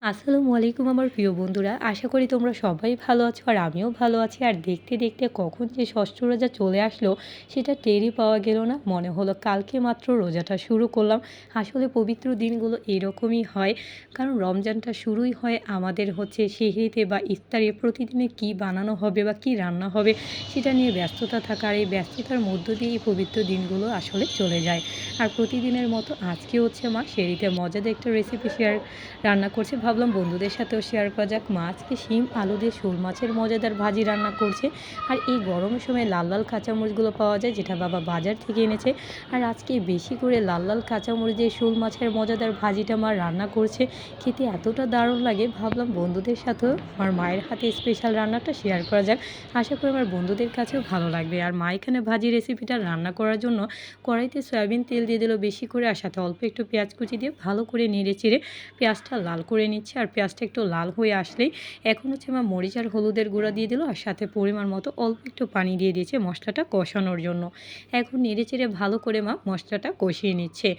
আসসালামু আলাইকুম আমার প্রিয় বন্ধুরা, আশা করি তোমরা সবাই ভালো আছো আর আমিও ভালো আছি। আর দেখতে দেখতে কখন যে ষষ্ঠ রোজা চলে আসলো সেটা টেরই পাওয়া গেল না। মনে হলো কালকে মাত্র রোজাটা শুরু করলাম। আসলে পবিত্র দিনগুলো এরকমই হয়, কারণ রমজানটা শুরুই হয় আমাদের সেহরিতে বা ইফতারে প্রতিদিনে কি বানানো হবে বা কি রান্না হবে সেটা নিয়ে ব্যস্ততা থাকা। আর এই ব্যস্ততার মধ্য দিয়ে এই পবিত্র দিনগুলো আসলে চলে যায়। আর প্রতিদিনের মতো আজকে মা সেহরিতে মজাদার একটা রেসিপি রান্না করছে, ভাবলাম বন্ধুদের সাথেও শেয়ার করা যাক। মা আজকে শিম আলু দিয়ে শোল মাছের মজাদার ভাজি রান্না করছে। আর এই গরমের সময় লাল লাল কাঁচামরিচগুলো পাওয়া যায়, যেটা বাবা বাজার থেকে এনেছে। আর আজকে বেশি করে লাল লাল কাঁচামরিচ দিয়ে শোল মাছের মজাদার ভাজিটা মা রান্না করছে। খেতে এতটা দারুণ লাগে, ভাবলাম বন্ধুদের সাথেও আমার মায়ের হাতে স্পেশাল রান্নাটা শেয়ার করা যাক। আশা করি আমার বন্ধুদের কাছেও ভালো লাগবে। আর মা এখানে ভাজি রেসিপিটা রান্না করার জন্য কড়াইতে সয়াবিন তেল দিয়ে দিল বেশি করে, আর সাথে অল্প একটু পেঁয়াজ কুচি দিয়ে ভালো করে নেড়ে চেড়ে পেঁয়াজটা লাল করে নিচ্ছে। আর পেঁয়াজটা একটু লাল হয়ে আসলেই এখন মা মরিচ আর হলুদের গুঁড়া দিয়ে দিল, আর সাথে পরিমাণ মতো অল্প একটু পানি দিয়ে দিয়েছে মশলাটা কষানোর জন্য। এখন নেড়ে চেড়ে ভালো করে মা মশলাটা কষিয়ে নিচ্ছে।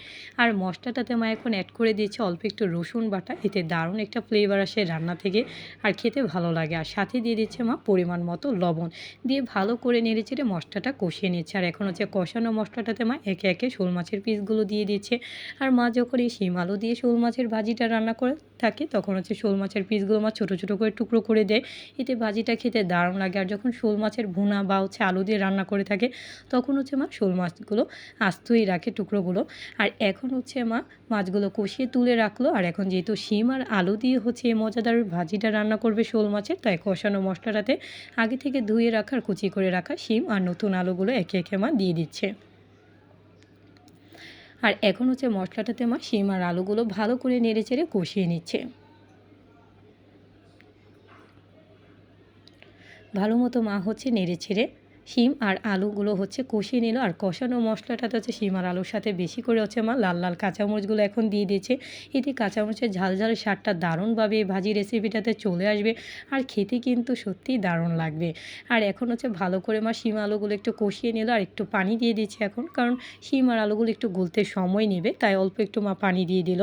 আর মশলাটাতে মা এখন অ্যাড করে দিচ্ছে অল্প একটু রসুন বাটা, এতে দারুণ একটা ফ্লেভার আসে রান্না থেকে, আর খেতে ভালো লাগে। আর সাথে দিয়ে দিচ্ছে মা পরিমাণ মতো লবণ দিয়ে ভালো করে নেড়ে চেড়ে মশলাটা কষিয়ে নিচ্ছে। আর এখন কষানো মশলাটাতে মা একে একে শোল মাছের পিসগুলো দিয়ে দিচ্ছে। আর মা যখন এই শিম আলু দিয়ে শোল মাছের ভাজিটা রান্না করে থাকে তখন শোল মাছের পিসগুলো মা ছোটো ছোটো করে টুকরো করে দেয়, এতে ভাজিটা খেতে দারুণ লাগে। আর যখন শোল মাছের ভুনা বা আলু দিয়ে রান্না করে থাকে তখন মা শোল মাছগুলো আস্তই রাখে টুকরোগুলো। আর এখন মা মাছগুলো কষিয়ে তুলে রাখলো। আর এখন যেহেতু শিম আর আলু দিয়ে এই মজাদার ভাজিটা রান্না করবে শোল মাছের, তাই কষানো মশলাটাতে আগে থেকে ধুয়ে রাখার কুচি করে রাখা শিম আর নতুন আলুগুলো একে একে মা দিয়ে দিচ্ছে। আর এখন মশলাটাতে মা শিম আর আলুগুলো ভালো করে নেড়ে চেড়ে কষিয়ে নিচ্ছে। ভালো মতো মা নেড়ে ছেড়ে শিম আর আলুগুলো কষিয়ে নিল। আর কষানো মশলাটাতে শিম আর আলুর সাথে বেশি করে মা লাল লাল কাঁচামরিচগুলো এখন দিয়ে দিয়েছে। এতে কাঁচামরিচের ঝাল ঝাল স্বাদটা দারুণভাবে এই ভাজি রেসিপিটাতে চলে আসবে, আর খেতে কিন্তু সত্যিই দারুণ লাগবে। আর এখন ভালো করে মা শিম আলুগুলো একটু কষিয়ে নিল, আর একটু পানি দিয়ে দিচ্ছে এখন, কারণ শিম আর আলুগুলো একটু গলতে সময় নেবে, তাই অল্প একটু মা পানি দিয়ে দিল।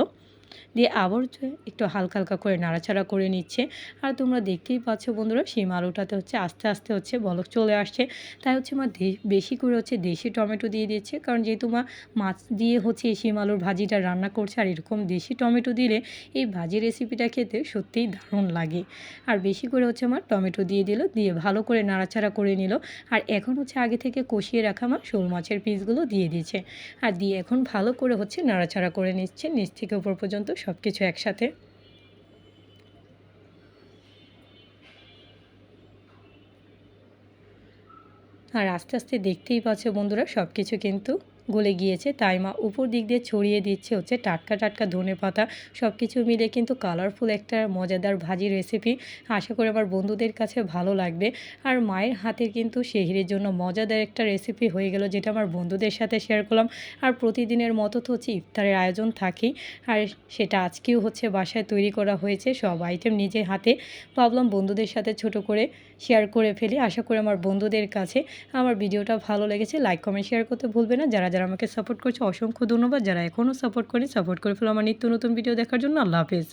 দিয়ে আবার একটু হালকা হালকা করে নাড়াচাড়া করে নিচ্ছে। আর তোমরা দেখতেই পাচ্ছ বন্ধুরা, শিম আলুটাতে আস্তে আস্তে বলক চলে আসছে। তাই মা বেশি করে দেশি টমেটো দিয়ে দিচ্ছে, কারণ যেহেতু মা মাছ দিয়ে এই শিম আলুর ভাজিটা রান্না করছে। আর এরকম দেশি টমেটো দিলে এই ভাজি রেসিপিটা খেতে সত্যিই দারুণ লাগে। আর বেশি করে মা টমেটো দিয়ে দিল, দিয়ে ভালো করে নাড়াচাড়া করে নিল। আর এখন আগে থেকে কষিয়ে রাখা মা শোল মাছের পিসগুলো দিয়ে দিয়েছে। আর দিয়ে এখন ভালো করে নাড়াচাড়া করে নিচ্ছে নিচ থেকে উপর পর্যন্ত সব কিছু একসাথে। আর আস্তে আস্তে দেখতেই পাচ্ছ বন্ধুরা, সব কিছু কিন্তু গলে গিয়েছে, তাই মা উপর দিক দিয়ে ছড়িয়ে দিচ্ছে টাটকা টাটকা ধনেপাতা। সব কিছু মিলে কিন্তু কালারফুল একটা মজাদার ভাজি রেসিপি। আশা করি আমার বন্ধুদের কাছে ভালো লাগবে। আর মায়ের হাতের কিন্তু সেহরির জন্য মজাদার একটা রেসিপি হয়ে গেল, যেটা আমার বন্ধুদের সাথে শেয়ার করলাম। আর প্রতিদিনের মতো তো ইফতারের আয়োজন থাকেই, আর সেটা আজকেও বাসায় তৈরি করা হয়েছে সব আইটেম নিজে হাতে। ভাবলাম বন্ধুদের সাথে ছোট করে শেয়ার করে ফেলি। আশা করি আমার বন্ধুদের কাছে আমার ভিডিওটা ভালো লেগেছে। লাইক কমেন্ট শেয়ার করতে ভুলবে না। যারা যারা আমাকে সাপোর্ট করছে অসংখ্য ধন্যবাদ। যারা এখনও সাপোর্ট করে ফেলো আমার নিত্য নতুন ভিডিও দেখার জন্য। আল্লাহ হাফেজ।